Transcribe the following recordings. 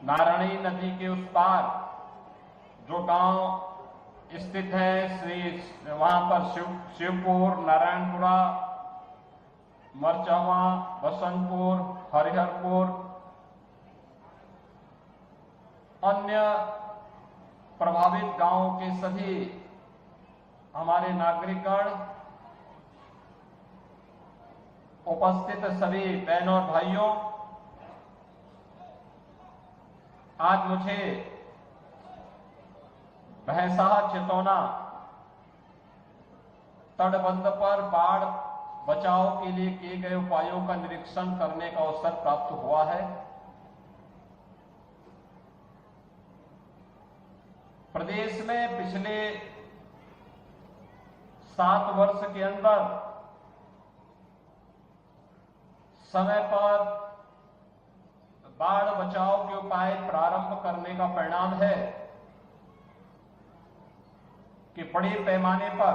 नारायणी नदी के उस पार जो गांव स्थित है, वहां पर शिवपुर, नारायणपुरा, मरचवा, बसंतपुर, हरिहरपुर, अन्य प्रभावित गांवों के सभी हमारे नागरिकगण, उपस्थित सभी बहनों और भाइयों, आज मुझे भैंसाहा चितौना तटबंध पर बाढ़ बचाव के लिए किए गए उपायों का निरीक्षण करने का अवसर प्राप्त हुआ है। प्रदेश में पिछले 7 वर्ष के अंदर समय पर बाढ़ बचाव के उपाय प्रारंभ करने का परिणाम है कि बड़े पैमाने पर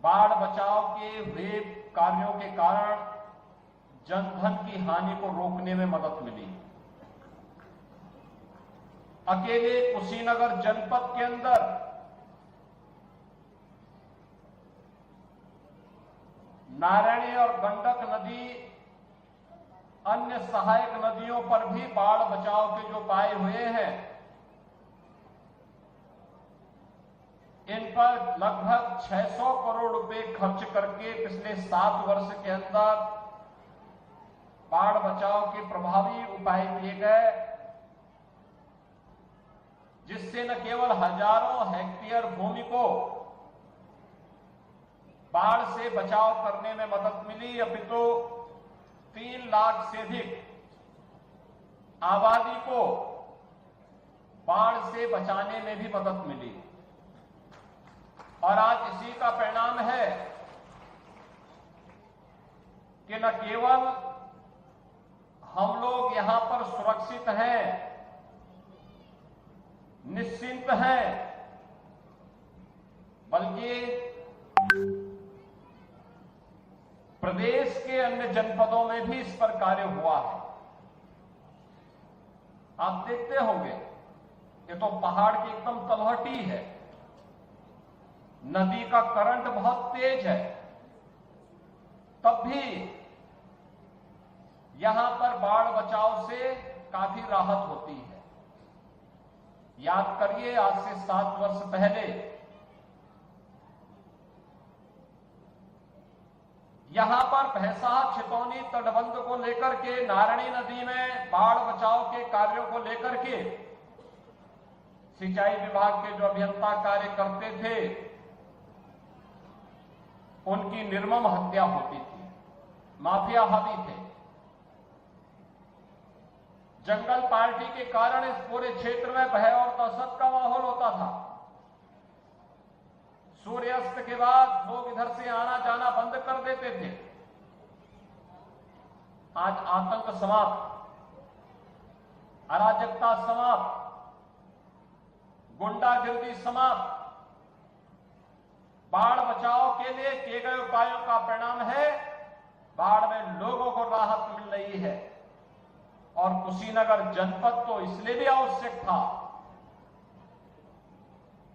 बाढ़ बचाव के हुए कार्यों के कारण जनधन की हानि को रोकने में मदद मिली। अकेले कुशीनगर जनपद के अंदर नारायणी और गंडक नदी, अन्य सहायक नदियों पर भी बाढ़ बचाव के जो उपाय हुए हैं, इन पर लगभग 600 करोड़ रुपए खर्च करके पिछले 7 वर्ष के अंदर बाढ़ बचाव के प्रभावी उपाय किए गए, जिससे न केवल हजारों हेक्टेयर भूमि को बाढ़ से बचाव करने में मदद मिली, अपितु 3 लाख से अधिक आबादी को बाढ़ से बचाने में भी मदद मिली। और आज इसी का परिणाम है कि न केवल हम लोग यहां पर सुरक्षित हैं, निश्चिंत हैं, बल्कि प्रदेश के अन्य जनपदों में भी इस पर कार्य हुआ है। आप देखते होंगे, ये तो पहाड़ की एकदम तलहटी है, नदी का करंट बहुत तेज है, तब भी यहां पर बाढ़ बचाव से काफी राहत होती है। याद करिए, आज से 7 वर्ष पहले यहां पर भैंसाहा छितौनी तटबंध को लेकर के, नारायणी नदी में बाढ़ बचाव के कार्यों को लेकर के सिंचाई विभाग के जो अभियंता कार्य करते थे, उनकी निर्मम हत्या होती थी, माफिया हावी थे। जंगल पार्टी के कारण इस पूरे क्षेत्र में भय और दहशत का माहौल होता था। सूर्यास्त के बाद लोग इधर से आना जाना बंद कर देते थे। आज आतंक समाप्त, अराजकता समाप्त, गुंडागिर्दी समाप्त, बाढ़ बचाव के लिए किए गए उपायों का परिणाम है बाढ़ में लोगों को राहत मिल रही है। और कुशीनगर जनपद तो इसलिए भी आवश्यक था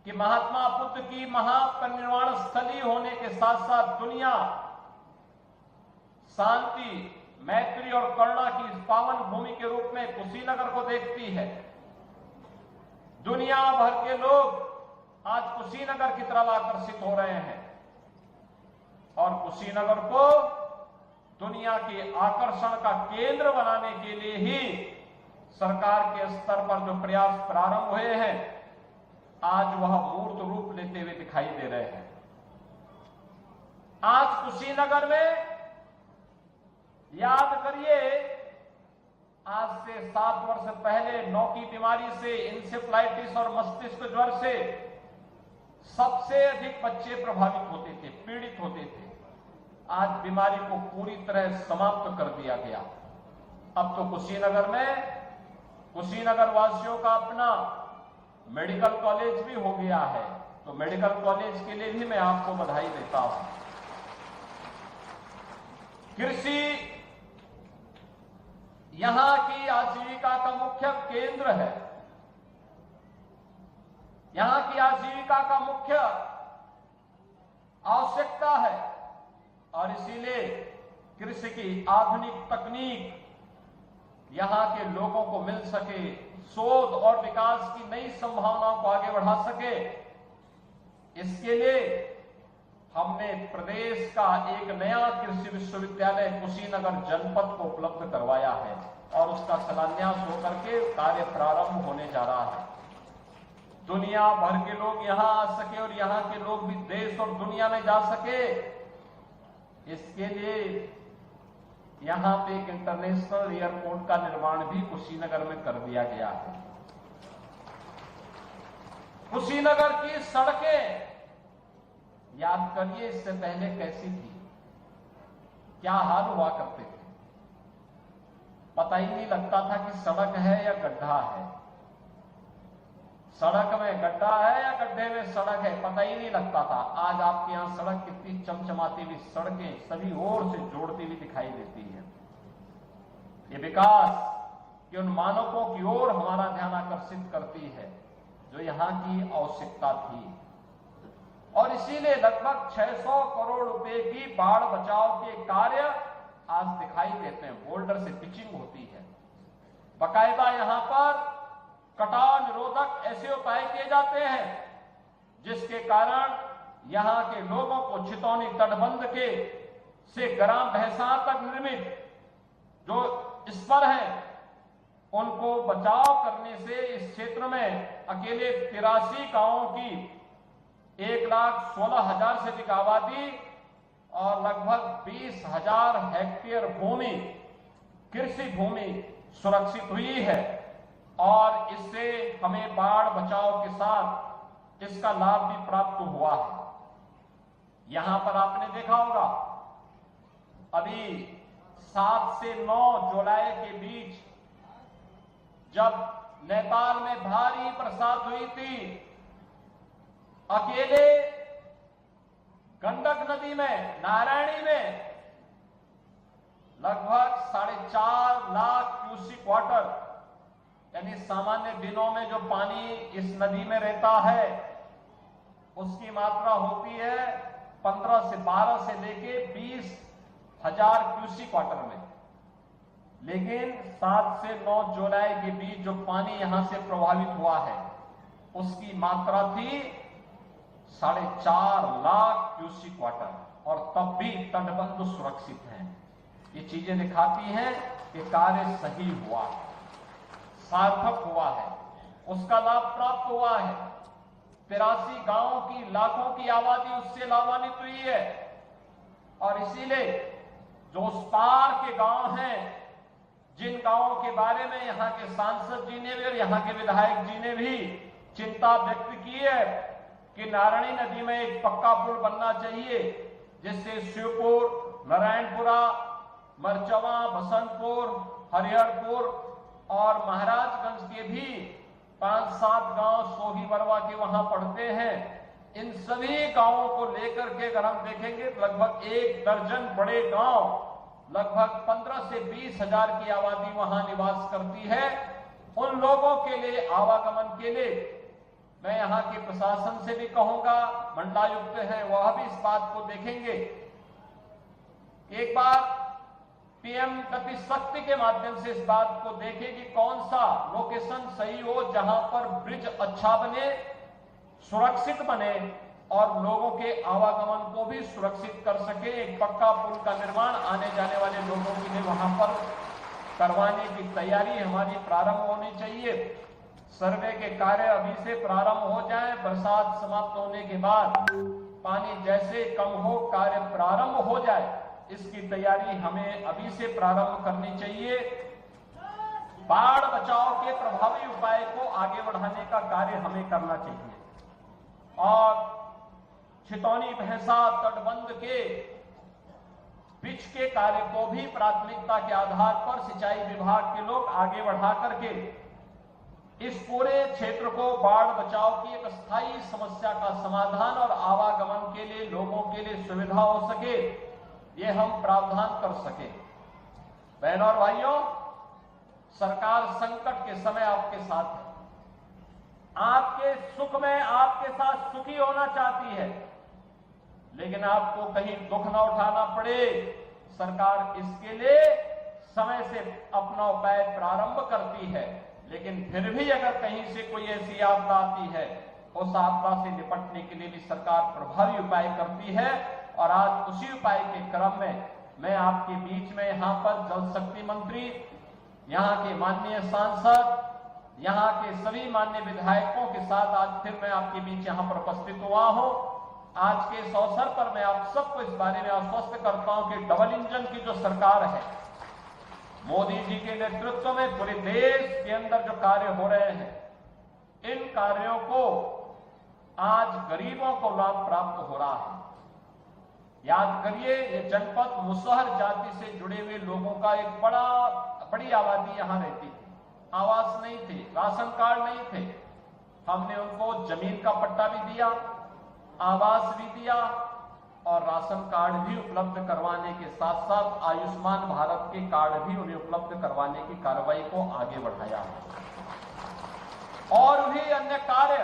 कि महात्मा बुद्ध की महापरिनिर्वाण स्थली होने के साथ साथ दुनिया शांति, मैत्री और करुणा की इस पावन भूमि के रूप में कुशीनगर को देखती है। दुनिया भर के लोग आज कुशीनगर की तरफ आकर्षित हो रहे हैं और कुशीनगर को दुनिया के आकर्षण का केंद्र बनाने के लिए ही सरकार के स्तर पर जो प्रयास प्रारंभ हुए हैं, आज वह मूर्त रूप लेते हुए दिखाई दे रहे हैं। आज कुशीनगर में याद करिए, आज से 7 वर्ष पहले नौ की बीमारी से, इंसेफ्लाइटिस और मस्तिष्क ज्वर से सबसे अधिक बच्चे प्रभावित होते थे, पीड़ित होते थे। आज बीमारी को पूरी तरह समाप्त कर दिया गया। अब तो कुशीनगर में कुशीनगर वासियों का अपना मेडिकल कॉलेज भी हो गया है, तो मेडिकल कॉलेज के लिए भी मैं आपको बधाई देता हूं। कृषि यहां की आजीविका का मुख्य केंद्र है, यहां की आजीविका का मुख्य आवश्यकता है और इसीलिए कृषि की आधुनिक तकनीक यहां के लोगों को मिल सके, शोध और विकास की नई संभावनाओं को आगे बढ़ा सके, इसके लिए हमने प्रदेश का एक नया कृषि विश्वविद्यालय कुशीनगर जनपद को उपलब्ध करवाया है और उसका शिलान्यास होकर के कार्य प्रारंभ होने जा रहा है। दुनिया भर के लोग यहां आ सके और यहां के लोग भी देश और दुनिया में जा सके, इसके लिए यहां पे एक इंटरनेशनल एयरपोर्ट का निर्माण भी कुशीनगर में कर दिया गया है। कुशीनगर की सड़कें याद करिए इससे पहले कैसी थी, क्या हाल हुआ करते थे, पता ही नहीं लगता था कि सड़क है या गड्ढा है, सड़क में गड्ढा है या गड्ढे में सड़क है, पता ही नहीं लगता था। आज आपके यहां सड़क कितनी चमचमाती हुई सड़कें सभी ओर से जोड़ती हुई दिखाई देती है। ये विकास के उन मानकों की ओर हमारा ध्यान आकर्षित करती है जो यहां की आवश्यकता थी और इसीलिए लगभग 600 करोड़ रुपए की बाढ़ बचाव के कार्य आज दिखाई देते हैं। बोल्डर से पिचिंग होती है, बाकायदा यहां पर कटाव निरोधक ऐसे उपाय किए जाते हैं जिसके कारण यहां के लोगों को छितौनी तटबंध के से ग्राम भैंसा तक निर्मित जो स्पर है उनको बचाव करने से इस क्षेत्र में अकेले 83 गांवों की 1,16,000 से अधिक आबादी और लगभग 20,000 हेक्टेयर भूमि कृषि भूमि सुरक्षित हुई है और इससे हमें बाढ़ बचाव के साथ इसका लाभ भी प्राप्त हुआ है। यहां पर आपने देखा होगा अभी 7 से 9 जुलाई के बीच जब नेपाल में भारी बरसात हुई थी, अकेले गंडक नदी में नारायणी में लगभग 4.5 लाख क्यूसिक वाटर यानी सामान्य दिनों में जो पानी इस नदी में रहता है उसकी मात्रा होती है 15 से 12 से लेके 20,000 क्यूसिक वाटर में, लेकिन 7 से 9 जुलाई के बीच जो पानी यहां से प्रभावित हुआ है उसकी मात्रा थी 4.5 लाख क्यूसिक वाटर और तब भी तटबंध सुरक्षित हैं। ये चीजें दिखाती हैं कि कार्य सही हुआ है, सार्थक हुआ है, उसका लाभ प्राप्त हुआ है। 83 गांवों की लाखों की आबादी उससे लाभान्वित हुई है और इसीलिए जो उस पार के गांव हैं जिन गांवों के बारे में यहां के सांसद जी ने भी और यहां के विधायक जी ने भी चिंता व्यक्त की है कि नारायणी नदी में एक पक्का पुल बनना चाहिए जिससे शिवपुर, नारायणपुरा, मरचवा, बसंतपुर, हरिहरपुर और महाराजगंज के भी 5-7 गांव सोही बरवा के वहां पड़ते हैं। इन सभी गांवों को लेकर के अगर हम देखेंगे तो लगभग 1 दर्जन बड़े गांव लगभग 15 से 20,000 की आबादी वहां निवास करती है। उन लोगों के लिए आवागमन के लिए मैं यहां के प्रशासन से भी कहूंगा, मंडलायुक्त है वह भी इस बात को देखेंगे। एक बार पीएम गति शक्ति के माध्यम से इस बात को देखें कि कौन सा लोकेशन सही हो जहां पर ब्रिज अच्छा बने, सुरक्षित बने और लोगों के आवागमन को भी सुरक्षित कर सके। एक पक्का पुल का निर्माण आने जाने वाले लोगों के लिए वहां पर करवाने की तैयारी हमारी प्रारंभ होनी चाहिए। सर्वे के कार्य अभी से प्रारंभ हो जाए, बरसात समाप्त होने के बाद पानी जैसे कम हो कार्य प्रारंभ हो जाए, इसकी तैयारी हमें अभी से प्रारंभ करनी चाहिए। बाढ़ बचाव के प्रभावी उपाय को आगे बढ़ाने का कार्य हमें करना चाहिए और छितौनी भैंसा तटबंध के पिच के कार्य को भी प्राथमिकता के आधार पर सिंचाई विभाग के लोग आगे बढ़ा करके इस पूरे क्षेत्र को बाढ़ बचाव की एक स्थायी समस्या का समाधान और आवागमन के लिए लोगों के लिए सुविधा हो सके, ये हम प्रावधान कर सके। बहनों और भाइयों, सरकार संकट के समय आपके साथ है, आपके सुख में आपके साथ सुखी होना चाहती है, लेकिन आपको कहीं दुख न उठाना पड़े, सरकार इसके लिए समय से अपना उपाय प्रारंभ करती है। लेकिन फिर भी अगर कहीं से कोई ऐसी आपदा आती है, उस आपदा से निपटने के लिए भी सरकार प्रभावी उपाय करती है। और आज उसी उपाय के क्रम में मैं आपके बीच में यहां पर जल शक्ति मंत्री, यहां के माननीय सांसद, यहां के सभी माननीय विधायकों के साथ आज फिर मैं आपके बीच यहां पर उपस्थित हुआ हूं। आज के इस अवसर पर मैं आप सबको इस बारे में आश्वस्त करता हूं कि डबल इंजन की जो सरकार है, मोदी जी के नेतृत्व में पूरे देश के अंदर जो कार्य हो रहे हैं, इन कार्यों को आज गरीबों को लाभ प्राप्त हो रहा है। याद करिए, ये जनपद मुसहर जाति से जुड़े हुए लोगों का एक बड़ी आबादी यहां रहती थी, आवास नहीं थे, राशन कार्ड नहीं थे। हमने उनको जमीन का पट्टा भी दिया, आवास भी दिया और राशन कार्ड भी उपलब्ध करवाने के साथ साथ आयुष्मान भारत के कार्ड भी उन्हें उपलब्ध करवाने की कार्रवाई को आगे बढ़ाया। और भी अन्य कार्य,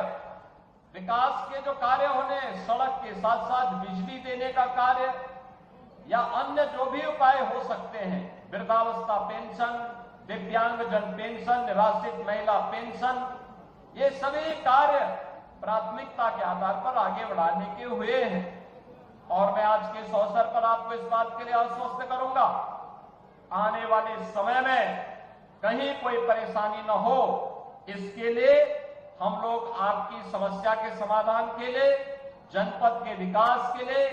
विकास के जो कार्य होने, सड़क के साथ साथ बिजली देने का कार्य या अन्य जो भी उपाय हो सकते हैं, वृद्धावस्था पेंशन, दिव्यांगजन पेंशन, निराश्रित महिला पेंशन, ये सभी कार्य प्राथमिकता के आधार पर आगे बढ़ाने के हुए हैं। और मैं आज के इस अवसर पर आपको इस बात के लिए आश्वस्त करूंगा, आने वाले समय में कहीं कोई परेशानी न हो, इसके लिए हम लोग आपकी समस्या के समाधान के लिए, जनपद के विकास के लिए,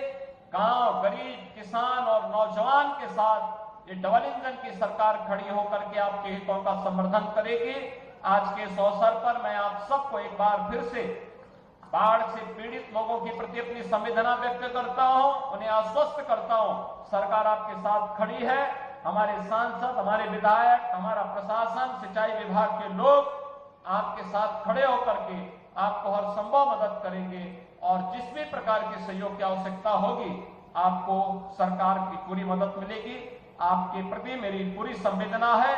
गांव, गरीब, किसान और नौजवान के साथ ये डबल इंजन की सरकार खड़ी होकर के आपके हितों का समर्थन करेगी। आज के इस अवसर पर मैं आप सबको एक बार फिर से बाढ़ से पीड़ित लोगों के प्रति अपनी संवेदना व्यक्त करता हूं, उन्हें आश्वस्त करता हूं, सरकार आपके साथ खड़ी है। हमारे सांसद, हमारे विधायक, हमारा प्रशासन, सिंचाई विभाग के लोग आपके साथ खड़े होकर के आपको हर संभव मदद करेंगे और जिस भी प्रकार के सहयोग की आवश्यकता होगी आपको सरकार की पूरी मदद मिलेगी। आपके प्रति मेरी पूरी संवेदना है।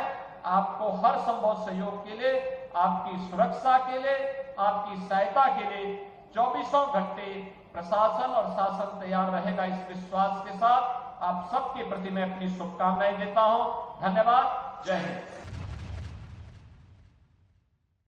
आपको हर संभव सहयोग के लिए, आपकी सुरक्षा के लिए, आपकी सहायता के लिए 24 घंटे प्रशासन और शासन तैयार रहेगा। इस विश्वास के साथ आप सबके प्रति मैं अपनी शुभकामनाएं देता हूं। धन्यवाद। जय हिंद।